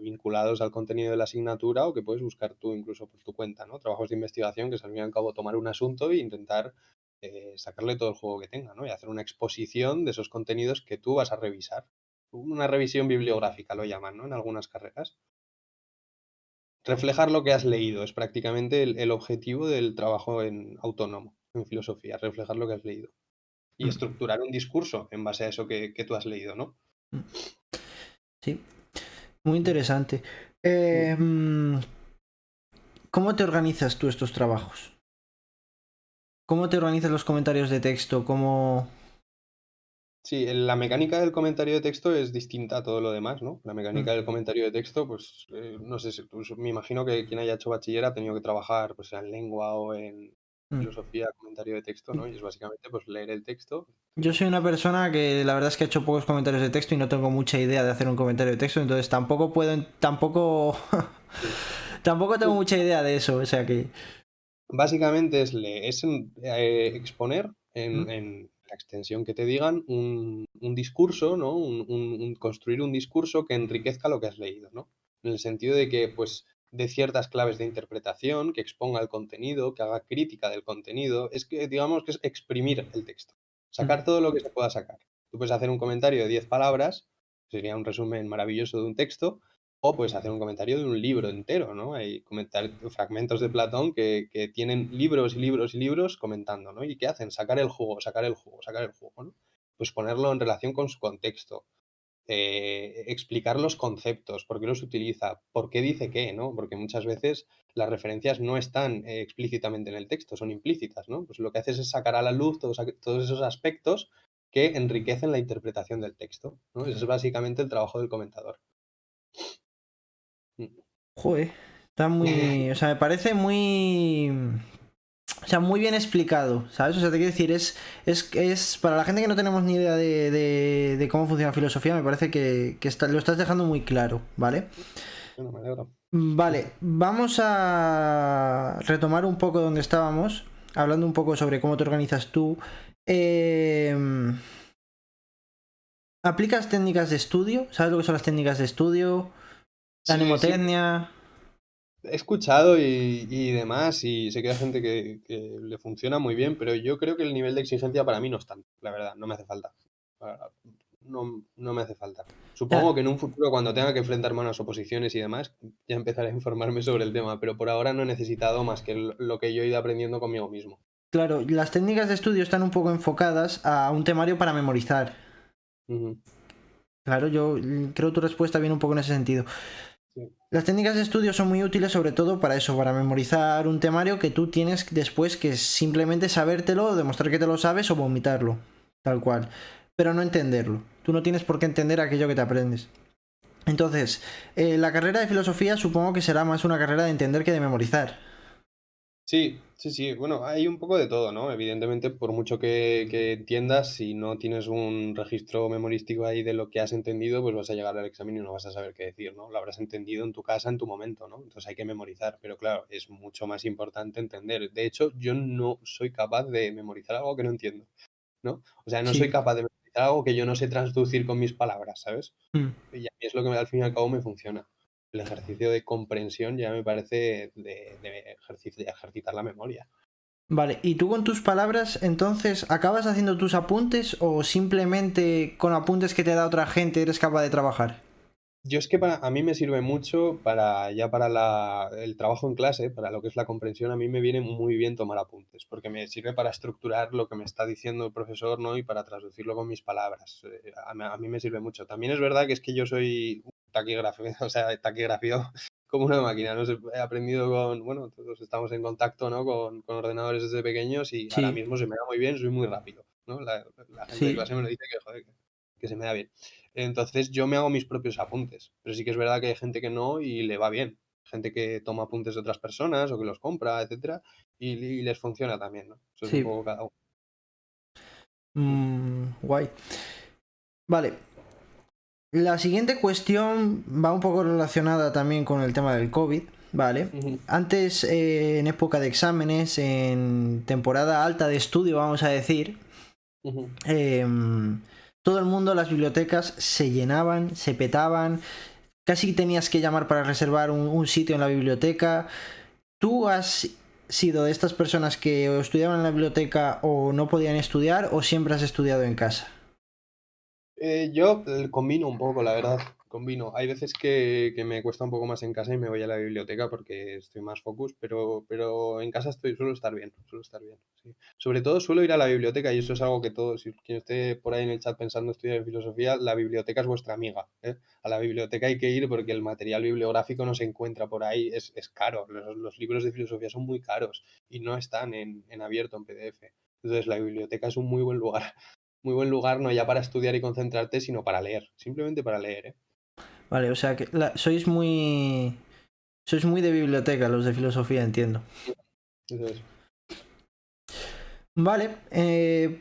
vinculados al contenido de la asignatura o que puedes buscar tú incluso por tu cuenta, ¿no? Trabajos de investigación que es al fin y al cabo tomar un asunto e intentar sacarle todo el juego que tenga, ¿no? Y hacer una exposición de esos contenidos que tú vas a revisar. Una revisión bibliográfica lo llaman, ¿no? En algunas carreras. Reflejar lo que has leído es prácticamente el objetivo del trabajo en autónomo, en filosofía, reflejar lo que has leído. Y Mm, estructurar un discurso en base a eso que tú has leído, ¿no? mm. Sí, muy Mm, interesante. mm. ¿Cómo te organizas tú estos trabajos? ¿Cómo te organizas los comentarios de texto? ¿Cómo...? Sí, la mecánica del comentario de texto es distinta a todo lo demás, ¿no? La Mm, mecánica del comentario de texto, pues no sé, pues, me imagino que quien haya hecho bachiller ha tenido que trabajar pues en lengua o en mm. filosofía, comentario de texto, ¿no? Y es básicamente pues leer el texto. Yo soy una persona que la verdad es que ha hecho pocos comentarios de texto y no tengo mucha idea de hacer un comentario de texto, entonces tampoco puedo, tampoco, Sí. tampoco tengo mucha idea de eso, o sea que... Básicamente exponer Mm, en la extensión que te digan un discurso, ¿no? Construir un discurso que enriquezca lo que has leído, ¿no? En el sentido de que, pues, de ciertas claves de interpretación, que exponga el contenido, que haga crítica del contenido. Es que, digamos, que es exprimir el texto, mm. sacar todo lo que se pueda sacar. Tú puedes hacer un comentario de 10 palabras, sería un resumen maravilloso de un texto, o puedes hacer un comentario de un libro entero, ¿no? Hay fragmentos de Platón que tienen libros y libros y libros comentando, ¿no? ¿Y qué hacen? Sacar el jugo, sacar el jugo, sacar el jugo, ¿no? Pues ponerlo en relación con su contexto, explicar los conceptos, por qué los utiliza, por qué dice qué, ¿no? Porque muchas veces las referencias no están explícitamente en el texto, son implícitas, ¿no? Pues lo que haces es sacar a la luz todos esos aspectos que enriquecen la interpretación del texto, ¿no? Ese es básicamente el trabajo del comentador. Mm. Joder, está muy... O sea, me parece muy... O sea, muy bien explicado, ¿sabes? O sea, te quiero decir, es para la gente que no tenemos ni idea de cómo funciona la filosofía, me parece que lo estás dejando muy claro, ¿vale? Bueno, me alegro. Vale, vamos a retomar un poco donde estábamos, hablando un poco sobre cómo te organizas tú. Eh, ¿Aplicas técnicas de estudio? ¿Sabes lo que son las técnicas de estudio? La Sí, sí, mnemotecnia. he escuchado y demás, y sé que hay gente que le funciona muy bien, pero yo creo que el nivel de exigencia para mí no es tanto, la verdad, no me hace falta. Ah, no me hace falta. Supongo Ya, que en un futuro, cuando tenga que enfrentarme a unas oposiciones y demás, ya empezaré a informarme sobre el tema, pero por ahora no he necesitado más que lo que yo he ido aprendiendo conmigo mismo. claro, las técnicas de estudio están un poco enfocadas a un temario para memorizar. Ujú, Claro, yo creo tu respuesta viene un poco en ese sentido. sí, Las técnicas de estudio son muy útiles sobre todo para eso, para memorizar un temario que tú tienes después que simplemente sabértelo, demostrar que te lo sabes o vomitarlo, tal cual, pero no entenderlo. Tú no tienes por qué entender aquello que te aprendes. Entonces, la carrera de filosofía supongo que será más una carrera de entender que de memorizar. Sí. Bueno, hay un poco de todo, ¿no? Evidentemente, por mucho que entiendas, si no tienes un registro memorístico ahí de lo que has entendido, pues vas a llegar al examen y no vas a saber qué decir, ¿no? Lo habrás entendido en tu casa, en tu momento, ¿no? Entonces hay que memorizar, pero claro, es mucho más importante entender. De hecho, yo no soy capaz de memorizar algo que no entiendo, ¿no? O sea, no soy Sí. capaz de memorizar algo que yo no sé traducir con mis palabras, ¿sabes? Mm. Y a mí es lo que al fin y al cabo me funciona. El ejercicio de comprensión ya me parece de ejercitar la memoria. Vale, ¿y tú con tus palabras entonces acabas haciendo tus apuntes o simplemente con apuntes que te da otra gente eres capaz de trabajar? Yo es que a mí me sirve mucho para el trabajo en clase, para lo que es la comprensión, a mí me viene muy bien tomar apuntes, porque me sirve para estructurar lo que me está diciendo el profesor, ¿no? Y para traducirlo con mis palabras. A mí me sirve mucho. También es verdad que es que yo soy un taquígrafo, o sea, taquigrafío como una máquina, ¿no? He aprendido bueno, todos estamos en contacto, ¿no? Con ordenadores desde pequeños y ahora Sí, mismo se me da muy bien, soy muy rápido, ¿no? La gente de sí. clase me lo dice que, joder, que se me da bien. Entonces yo me hago mis propios apuntes, pero sí que es verdad que hay gente que no y le va bien. Gente que toma apuntes de otras personas o que los compra, etcétera, y les funciona también, ¿no? Eso es un Sí. poco cada uno. Guay. Vale. La siguiente cuestión va un poco relacionada también con el tema del COVID, ¿vale? Ujú, Antes, en época de exámenes, en temporada alta de estudio, vamos a decir, ujú. todo el mundo, las bibliotecas se llenaban, se petaban, casi tenías que llamar para reservar un sitio en la biblioteca. ¿Tú has sido de estas personas que o estudiaban en la biblioteca o no podían estudiar o siempre has estudiado en casa? Yo combino un poco, la verdad, combino. Hay veces que me cuesta un poco más en casa y me voy a la biblioteca porque estoy más focus, pero en casa suelo estar bien, suelo estar bien, sí. Sobre todo suelo ir a la biblioteca y eso es algo que todos, si quien esté por ahí en el chat pensando estudiar en filosofía, la biblioteca es vuestra amiga, ¿eh? A la biblioteca hay que ir porque el material bibliográfico no se encuentra por ahí, es caro. Los libros de filosofía son muy caros y no están en abierto, en PDF. Entonces la biblioteca es un muy buen lugar no ya para estudiar y concentrarte, sino para leer, simplemente para leer, ¿eh? Vale, o sea que sois muy de biblioteca los de filosofía, entiendo. Eso es. Vale,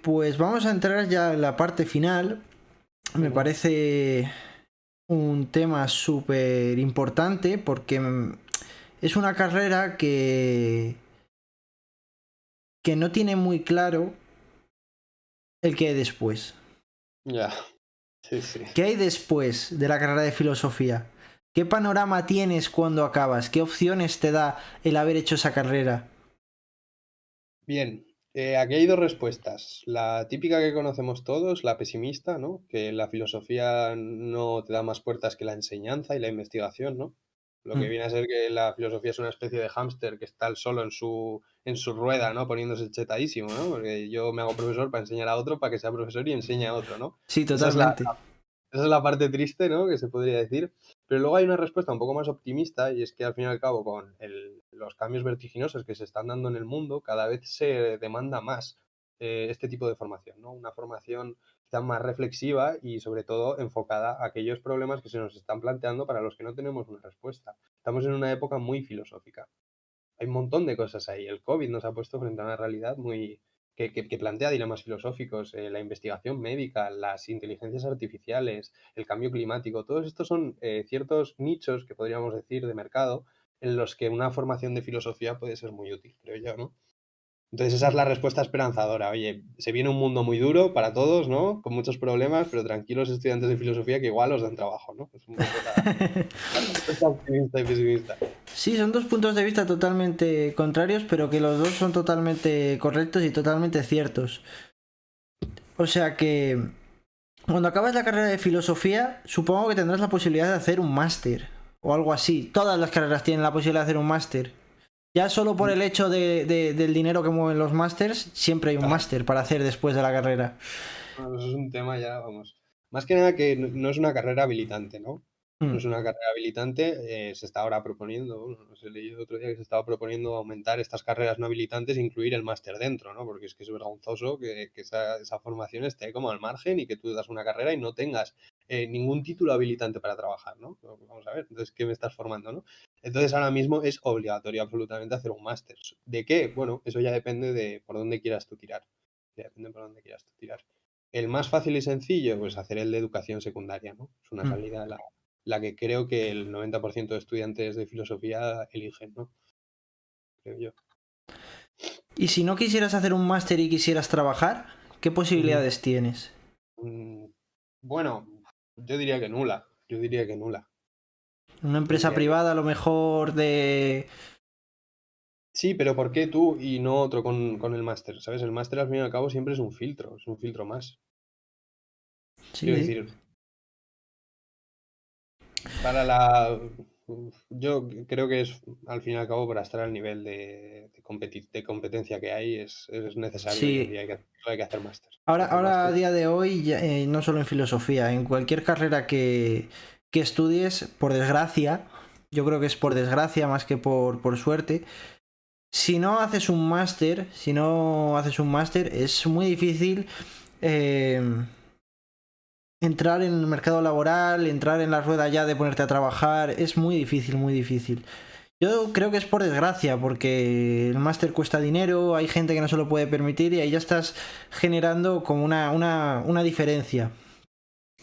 pues vamos a entrar ya en la parte final. Me Ujú. parece un tema súper importante porque es una carrera que no tiene muy claro el que hay después. Ya, sí, sí. ¿Qué hay después de la carrera de filosofía? ¿Qué panorama tienes cuando acabas? ¿Qué opciones te da el haber hecho esa carrera? Bien, aquí hay dos respuestas. La típica que conocemos todos, la pesimista, ¿no? Que la filosofía no te da más puertas que la enseñanza y la investigación, ¿no? Lo que Mm. viene a ser que la filosofía es una especie de hámster que está él solo en su rueda, ¿no? Poniéndose chetadísimo, ¿no? Porque yo me hago profesor para enseñar a otro, para que sea profesor y enseñe a otro, ¿no? Sí, Esa es la, totalmente. Esa es la parte triste, ¿no? Que se podría decir. Pero luego hay una respuesta un poco más optimista y es que al fin y al cabo con los cambios vertiginosos que se están dando en el mundo, cada vez se demanda más este tipo de formación, ¿no? Una formación quizá más reflexiva y sobre todo enfocada a aquellos problemas que se nos están planteando para los que no tenemos una respuesta. Estamos en una época muy filosófica. Hay un montón de cosas ahí. El COVID nos ha puesto frente a una realidad que plantea dilemas filosóficos, la investigación médica, las inteligencias artificiales, el cambio climático. Todos estos son ciertos nichos que podríamos decir de mercado en los que una formación de filosofía puede ser muy útil, creo yo, ¿no? Entonces esa es la respuesta esperanzadora. Oye, se viene un mundo muy duro para todos, ¿no? Con muchos problemas, pero tranquilos estudiantes de filosofía que igual os dan trabajo, ¿no? Es un poco la respuesta optimista y pesimista. Sí, son dos puntos de vista totalmente contrarios, pero que los dos son totalmente correctos y totalmente ciertos. O sea que cuando acabas la carrera de filosofía, supongo que tendrás la posibilidad de hacer un máster o algo así. Todas las carreras tienen la posibilidad de hacer un máster. Ya solo por el hecho del dinero que mueven los másters, siempre hay un máster para hacer después de la carrera. Bueno, eso es un tema ya, vamos. Más que nada que no es una carrera habilitante, ¿no? No Mm. es una carrera habilitante, se está ahora proponiendo, bueno, no sé, leí el otro día que se estaba proponiendo aumentar estas carreras no habilitantes e incluir el máster dentro, ¿no? Porque es que es vergonzoso que esa formación esté como al margen y que tú das una carrera y no tengas ningún título habilitante para trabajar, ¿no? Vamos a ver, entonces, ¿qué me estás formando, no? Entonces, ahora mismo es obligatorio absolutamente hacer un máster. ¿De qué? Bueno, eso ya depende de por dónde quieras tú tirar. Ya depende por dónde quieras tú tirar. El más fácil y sencillo, pues hacer el de educación secundaria, ¿no? Es una Mm. salida la que creo que el 90% de estudiantes de filosofía eligen, ¿no? Creo yo. Y si no quisieras hacer un máster y quisieras trabajar, ¿qué Ujú. posibilidades tienes? Mm, Bueno, yo diría que nula. Yo diría que nula. Una Yo empresa diría que... privada, a lo mejor de... Sí, pero ¿por qué tú y no otro con el máster? ¿Sabes? El máster al fin y al cabo siempre es un filtro más. Quiero Sí, decir, para la... Yo creo que es, al fin y al cabo, para estar al nivel de competencia que hay, es necesario hoy en sí. día. Hay que hacer máster. Hay que hacer Ahora a máster. día de hoy, no solo en filosofía, en cualquier carrera que estudies, por desgracia, yo creo que es por Sí, desgracia más que por suerte, si no haces un máster, es muy difícil eh, entrar en el mercado laboral, entrar en la rueda ya de ponerte a trabajar, es muy difícil, muy difícil. Yo creo que es por desgracia, porque el máster cuesta dinero, hay gente que no se lo puede permitir y ahí ya estás generando como una diferencia.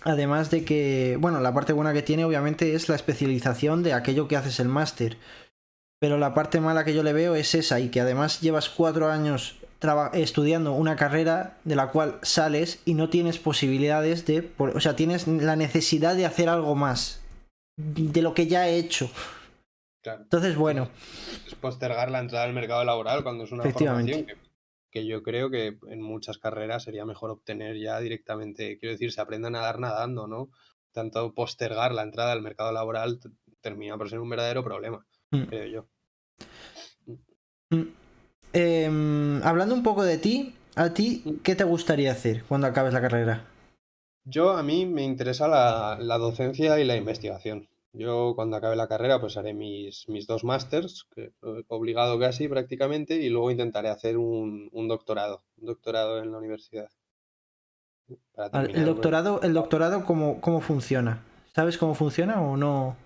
Además de que, bueno, la parte buena que tiene obviamente es la especialización de aquello que haces el máster. Pero la parte mala que yo le veo es esa, y que además llevas 4 años estudiando una carrera de la cual sales y no tienes posibilidades de... O sea, tienes la necesidad de hacer algo más de lo que ya he hecho. claro. Entonces, bueno, Entonces, es postergar la entrada al mercado laboral cuando es una efectivamente. formación que yo creo que en muchas carreras sería mejor obtener ya directamente, quiero decir, se aprende a nadar nadando, ¿no? Tanto postergar la entrada al mercado laboral termina por ser un verdadero problema, Mm. creo yo. Mm. Hablando un poco de ti, ¿a ti qué te gustaría hacer cuando acabes la carrera? Yo, a mí me interesa la docencia y la investigación. Yo cuando acabe la carrera pues haré mis dos másters, obligado casi prácticamente, y luego intentaré hacer un doctorado en la universidad para El terminar pues. doctorado ¿cómo funciona? ¿Sabes cómo funciona o no?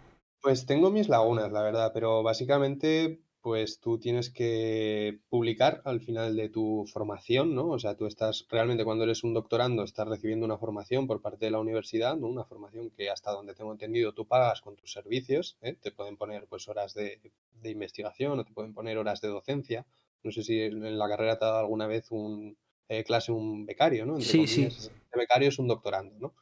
Pues tengo mis lagunas, la verdad, pero básicamente, pues tú tienes que publicar al final de tu formación, ¿no? O sea, tú estás realmente cuando eres un doctorando, estás recibiendo una formación por parte de la universidad, ¿no? Una formación que hasta donde tengo entendido tú pagas con tus servicios, ¿eh? Te pueden poner pues horas de investigación o te pueden poner horas de docencia. No sé si en la carrera te ha dado alguna vez clase un becario, ¿no? Entre Sí, sí. comillas, el becario es un doctorando, ¿no?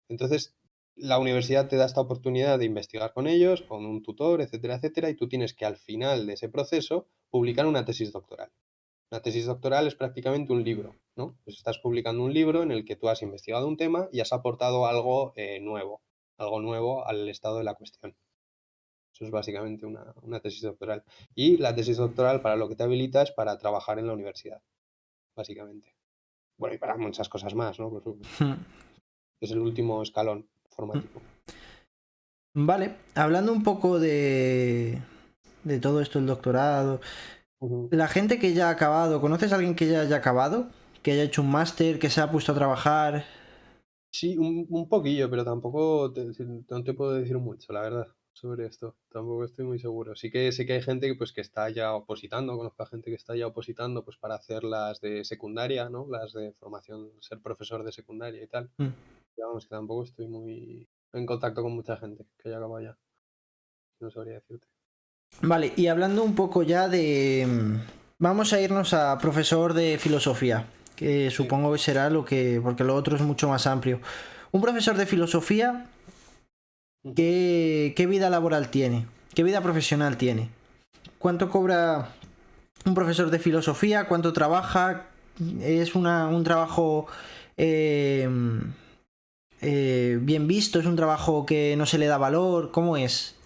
Entonces, la universidad te da esta oportunidad de investigar con ellos, con un tutor, etcétera, etcétera, y tú tienes que al final de ese proceso publicar una tesis doctoral. Una tesis doctoral es prácticamente un libro, ¿no? Pues estás publicando un libro en el que tú has investigado un tema y has aportado algo nuevo al estado de la cuestión. Eso es básicamente una tesis doctoral. Y la tesis doctoral para lo que te habilita es para trabajar en la universidad, básicamente. Bueno, y para muchas cosas más, ¿no? Por supuesto. Es el último escalón formativo. Vale, hablando un poco de todo esto, el doctorado, Ujú. la gente que ya ha acabado, ¿conoces a alguien que ya haya acabado? Que haya hecho un máster, que se ha puesto a trabajar. Sí, un poquillo, pero tampoco no te puedo decir mucho, la verdad, sobre esto. Tampoco estoy muy seguro. Sí que sé que hay gente que, pues, que está ya opositando, conozco a gente que está ya opositando pues, para hacer las de secundaria, ¿no? Las de formación, ser profesor de secundaria y tal. Mm. Pero vamos, que tampoco estoy muy en contacto con mucha gente que haya acabado ya. No sabría decirte. Vale, y hablando un poco ya de... Vamos a irnos a profesor de filosofía, que Sí. supongo que será lo que... porque lo otro es mucho más amplio. Un profesor de filosofía, Ujú. ¿qué vida laboral tiene? ¿Qué vida profesional tiene? ¿Cuánto cobra un profesor de filosofía? ¿Cuánto trabaja? ¿Es un trabajo eh, bien visto? ¿Es un trabajo que no se le da valor? ¿Cómo es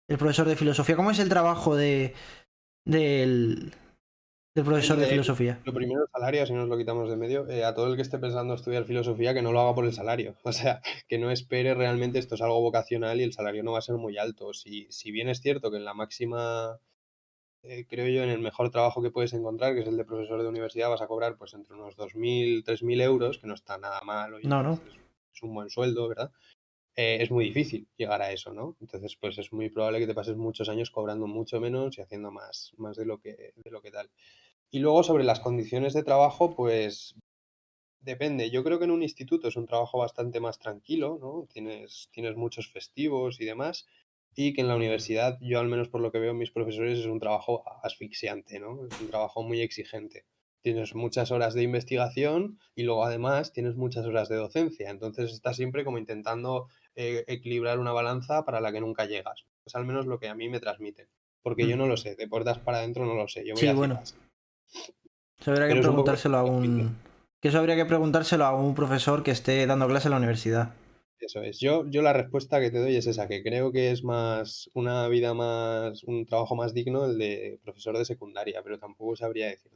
el profesor de filosofía? ¿Cómo es el trabajo del, del profesor de filosofía? Lo primero, el salario, si nos lo quitamos de medio, a todo el que esté pensando estudiar filosofía, que no lo haga por el salario. O sea, que no espere realmente esto es algo vocacional y el salario no va a ser muy alto. Si bien es cierto que en la máxima, creo yo, en el mejor trabajo que puedes encontrar, que es el de profesor de universidad, vas a cobrar pues entre unos 2.000, 3.000 euros, que no está nada mal, oye, No, no. es un buen sueldo, ¿verdad? es muy difícil llegar a eso, ¿no? Entonces, pues es muy probable que te pases muchos años cobrando mucho menos y haciendo más de lo que tal. Y luego sobre las condiciones de trabajo, pues depende. Yo creo que en un instituto es un trabajo bastante más tranquilo, ¿no? Tienes muchos festivos y demás. Y que en la universidad, yo al menos por lo que veo en mis profesores, es un trabajo asfixiante, ¿no? Es un trabajo muy exigente. Tienes muchas horas de investigación y luego además tienes muchas horas de docencia. Entonces estás siempre como intentando equilibrar una balanza para la que nunca llegas. Es al menos lo que a mí me transmiten. Porque yo Mm. no lo sé, de puertas para adentro no lo sé, yo voy Sí, a bueno, ciegas. eso habría que Pero es un poco lo preguntárselo a que me transmiten. un... Que eso habría que preguntárselo a un profesor que esté dando clase en la universidad. Eso es. Yo la respuesta que te doy es esa, que creo que es más una vida más, un trabajo más digno el de profesor de secundaria, pero tampoco sabría decir.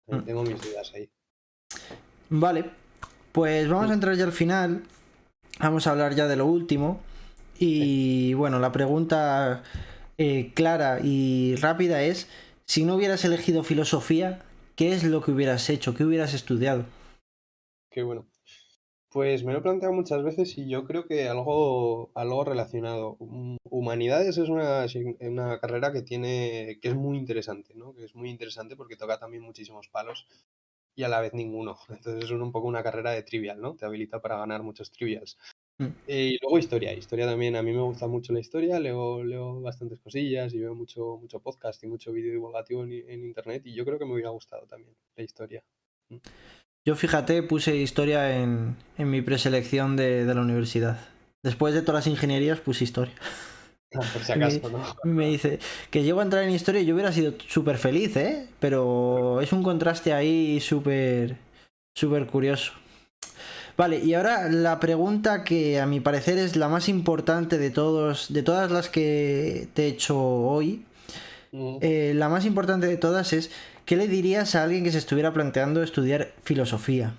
Mm. Tengo mis dudas ahí. Vale, pues vamos Mm, a entrar ya al final. Vamos a hablar ya de lo último. sí, Y bueno, la pregunta clara y rápida es, si no hubieras elegido filosofía, ¿qué es lo que hubieras hecho? ¿Qué hubieras estudiado? qué bueno. Pues me lo he planteado muchas veces y yo creo que algo relacionado. Humanidades es una carrera que es muy interesante, ¿no? Que es muy interesante porque toca también muchísimos palos y a la vez ninguno. Entonces es un poco una carrera de trivial, ¿no? Te habilita para ganar muchos trivials. Mm. Y luego historia también. A mí me gusta mucho la historia, leo bastantes cosillas y veo mucho podcast y mucho vídeo divulgativo en internet y yo creo que me hubiera gustado también la historia. Mm. Yo fíjate, puse historia en mi preselección de la universidad. Después de todas las ingenierías puse historia. Por si Y acaso, ¿no? me dice que llego a entrar en historia y yo hubiera sido súper feliz, ¿eh? Pero es un contraste ahí súper curioso. Vale, y ahora la pregunta que a mi parecer es la más importante de todas las que te he hecho hoy. Mm, La más importante de todas es, ¿qué le dirías a alguien que se estuviera planteando estudiar filosofía?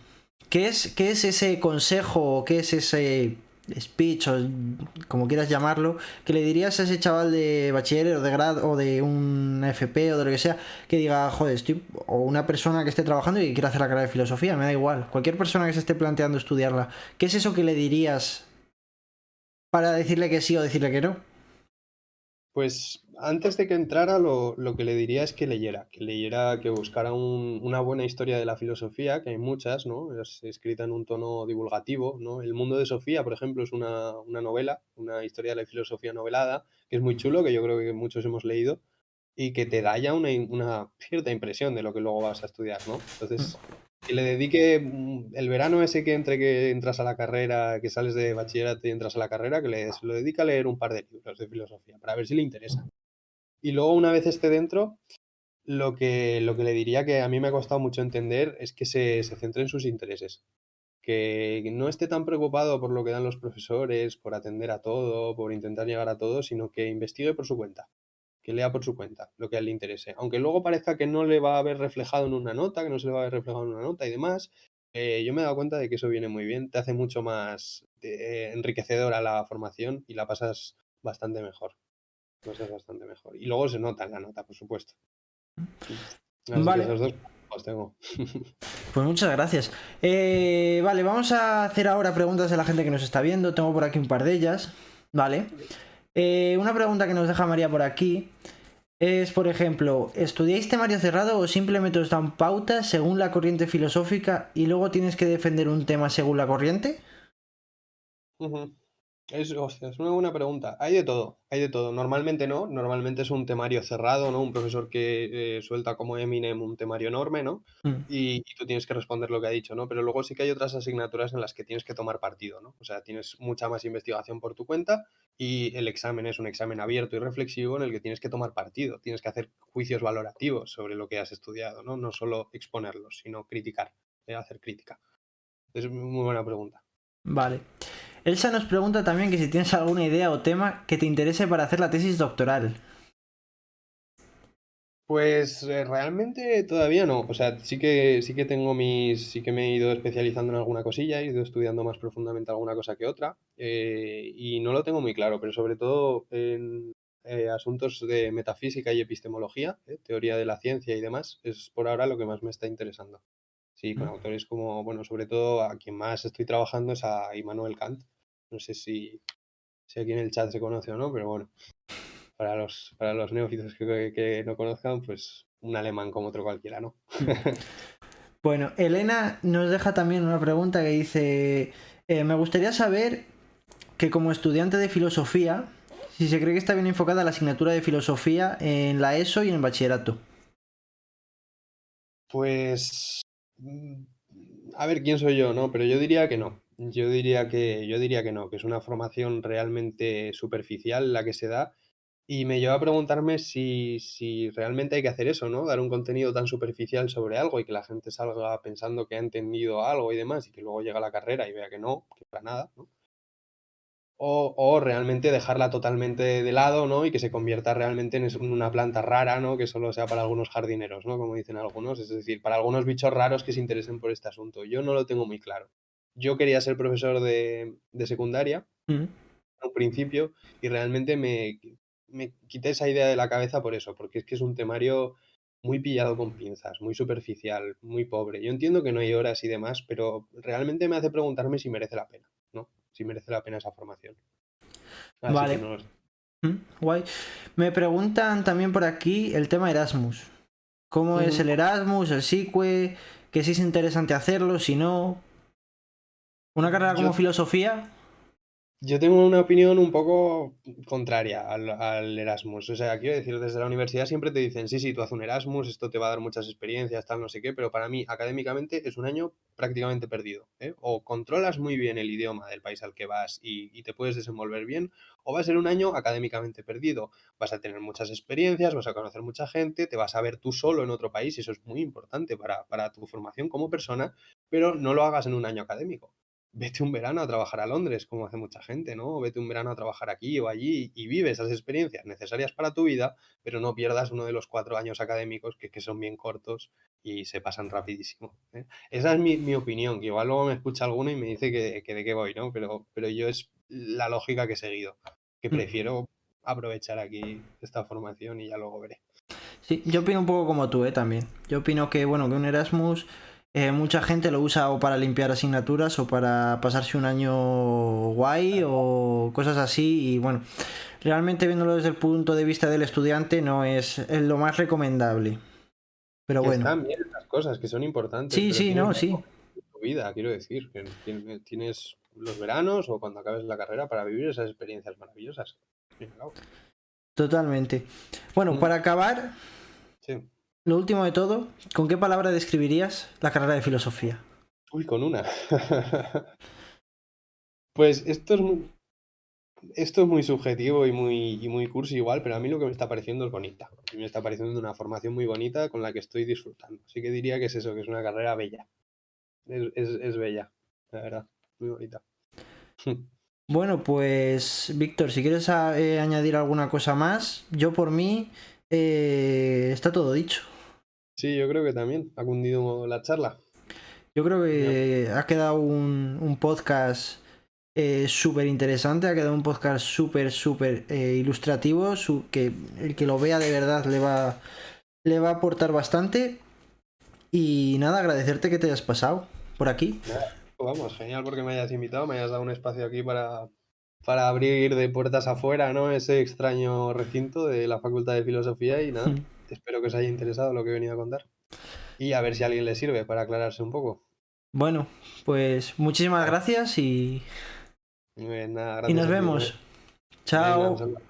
Qué es ese consejo o qué es ese speech o como quieras llamarlo que le dirías a ese chaval de bachiller o de grado o de un FP o de lo que sea que diga, joder, estoy o una persona que esté trabajando y que quiera hacer la carrera de filosofía, me da igual, cualquier persona que se esté planteando estudiarla, ¿qué es eso que le dirías para decirle que sí o decirle que no? Pues antes de que entrara, lo que le diría es que leyera, que buscara una buena historia de la filosofía, que hay muchas, ¿no? Es escrita en un tono divulgativo, ¿no? El mundo de Sofía, por ejemplo, es una novela, una historia de la filosofía novelada, que es muy chulo, que yo creo que muchos hemos leído, y que te da ya una cierta impresión de lo que luego vas a estudiar, ¿no? Entonces, que le dedique el verano ese que entras a la carrera, que sales de bachillerato y entras a la carrera, se lo dedica a leer un par de libros de filosofía para ver si le interesa. Y luego, una vez esté dentro, lo que le diría que a mí me ha costado mucho entender es que se centre en sus intereses. Que no esté tan preocupado por lo que dan los profesores, por atender a todo, por intentar llegar a todo, sino que investigue por su cuenta, que lea por su cuenta lo que a él le interese. Aunque luego parezca que no le va a ver reflejado en una nota, que no se le va a ver reflejado en una nota y demás, yo me he dado cuenta de que eso viene muy bien, te hace mucho más enriquecedora la formación y la pasas bastante mejor. La pasas bastante mejor. Y luego se nota en la nota, por supuesto. Así que Vale, esos dos los tengo. pues muchas gracias. Vale, vamos a hacer ahora preguntas de la gente que nos está viendo. Tengo por aquí un par de ellas. Vale. Una pregunta que nos deja María por aquí es, por ejemplo, ¿estudiáis temario cerrado o simplemente os dan pautas según la corriente filosófica y luego tienes que defender un tema según la corriente? Ujú. Hostia, es una buena pregunta. Hay de todo, hay de todo. Normalmente no, normalmente es un temario cerrado, ¿no? Un profesor que suelta como Eminem un temario enorme, ¿no? Mm, Y tú tienes que responder lo que ha dicho, ¿no? Pero luego sí que hay otras asignaturas en las que tienes que tomar partido, ¿no? O sea, tienes mucha más investigación por tu cuenta y el examen es un examen abierto y reflexivo en el que tienes que tomar partido, tienes que hacer juicios valorativos sobre lo que has estudiado, ¿no? No solo exponerlos, sino criticar, hacer crítica. Es muy buena pregunta. vale. Elsa nos pregunta también que si tienes alguna idea o tema que te interese para hacer la tesis doctoral. Pues realmente todavía no. O sea, sí que me he ido especializando en alguna cosilla, he ido estudiando más profundamente alguna cosa que otra, y no lo tengo muy claro, pero sobre todo en asuntos de metafísica y epistemología, teoría de la ciencia y demás, es por ahora lo que más me está interesando. Sí, con autores como, bueno, sobre todo a quien más estoy trabajando es a Immanuel Kant, No sé si aquí en el chat se conoce o no, pero bueno, para los neófitos que no conozcan, pues un alemán como otro cualquiera, ¿no? Bueno, Elena nos deja también una pregunta que dice, me gustaría saber que como estudiante de filosofía, si se cree que está bien enfocada la asignatura de filosofía en la ESO y en el bachillerato. Pues, a ver, ¿quién soy yo, no? Pero yo diría que no. Yo diría que no, que es una formación realmente superficial la que se da. Y me lleva a preguntarme si realmente hay que hacer eso, ¿no? Dar un contenido tan superficial sobre algo y que la gente salga pensando que ha entendido algo y demás, y que luego llega a la carrera y vea que no, que para nada, ¿no? O realmente dejarla totalmente de lado, ¿no? Y que se convierta realmente en una planta rara, ¿no? Que solo sea para algunos jardineros, ¿no? Como dicen algunos. Es decir, para algunos bichos raros que se interesen por este asunto. Yo no lo tengo muy claro. Yo quería ser profesor de secundaria Mm. a un principio y realmente me quité esa idea de la cabeza por eso, porque es que es un temario muy pillado con pinzas, muy superficial, muy pobre. Yo entiendo que no hay horas y demás, pero realmente me hace preguntarme si merece la pena, ¿no? Si merece la pena esa formación. Así que Vale. no lo sé. Guay. Me preguntan también por aquí el tema Erasmus. ¿Cómo es Ujú. el Erasmus, el SICUE? Que si es interesante hacerlo, si no. Una carrera Yo como filosofía. Yo tengo una opinión un poco contraria al Erasmus. O sea, quiero decir, desde la universidad siempre te dicen, sí, sí, tú haz un Erasmus, esto te va a dar muchas experiencias, tal, no sé qué, pero para mí, académicamente, es un año prácticamente perdido, ¿eh? O controlas muy bien el idioma del país al que vas y te puedes desenvolver bien, o va a ser un año académicamente perdido. Vas a tener muchas experiencias, vas a conocer mucha gente, te vas a ver tú solo en otro país, y eso es muy importante para tu formación como persona, pero no lo hagas en un año académico. Vete un verano a trabajar a Londres, como hace mucha gente, ¿no? O vete un verano a trabajar aquí o allí y vive esas experiencias necesarias para tu vida, pero no pierdas uno de los 4 años académicos que son bien cortos y se pasan rapidísimo, ¿eh? Esa es mi opinión, que igual luego me escucha alguno y me dice que de qué voy, ¿no? Pero yo es la lógica que he seguido, que prefiero aprovechar aquí esta formación y ya luego veré. Sí, yo opino un poco como tú, también. Yo opino que, bueno, que un Erasmus, mucha gente lo usa o para limpiar asignaturas o para pasarse un año guay o cosas así. Y bueno, realmente viéndolo desde el punto de vista del estudiante no es lo más recomendable. Pero Que bueno. están bien esas cosas, que son importantes, Sí, pero sí, tienes no, que sí. tu vida, quiero decir, que tienes los veranos o cuando acabes la carrera para vivir esas experiencias maravillosas. Al fin y al cabo. Totalmente. Bueno, Mm, para acabar, sí. lo último de todo, ¿con qué palabra describirías la carrera de filosofía? Uy, con una. Pues esto es muy subjetivo y muy cursi igual, pero a mí lo que me está pareciendo es bonita. Y me está pareciendo una formación muy bonita con la que estoy disfrutando. Así que diría que es eso, que es una carrera bella. Es bella, la verdad. Muy bonita. Bueno, pues Víctor, si quieres añadir alguna cosa más, yo por mí está todo dicho. Sí, yo creo que también ha cundido la charla. Yo creo Ya. que ha quedado un podcast súper interesante, ha quedado un podcast súper ilustrativo, que el que lo vea de verdad le va a aportar bastante. Y nada, agradecerte que te hayas pasado por aquí. Nada, vamos, genial porque me hayas invitado, me hayas dado un espacio aquí para abrir de puertas afuera, ¿no? Ese extraño recinto de la Facultad de Filosofía y nada, espero que os haya interesado lo que he venido a contar. Y a ver si a alguien le sirve para aclararse un poco. Bueno, pues muchísimas Vale, gracias y nada, y gracias nos a ti, Rubén. vemos. Venga, un Chao. saludo.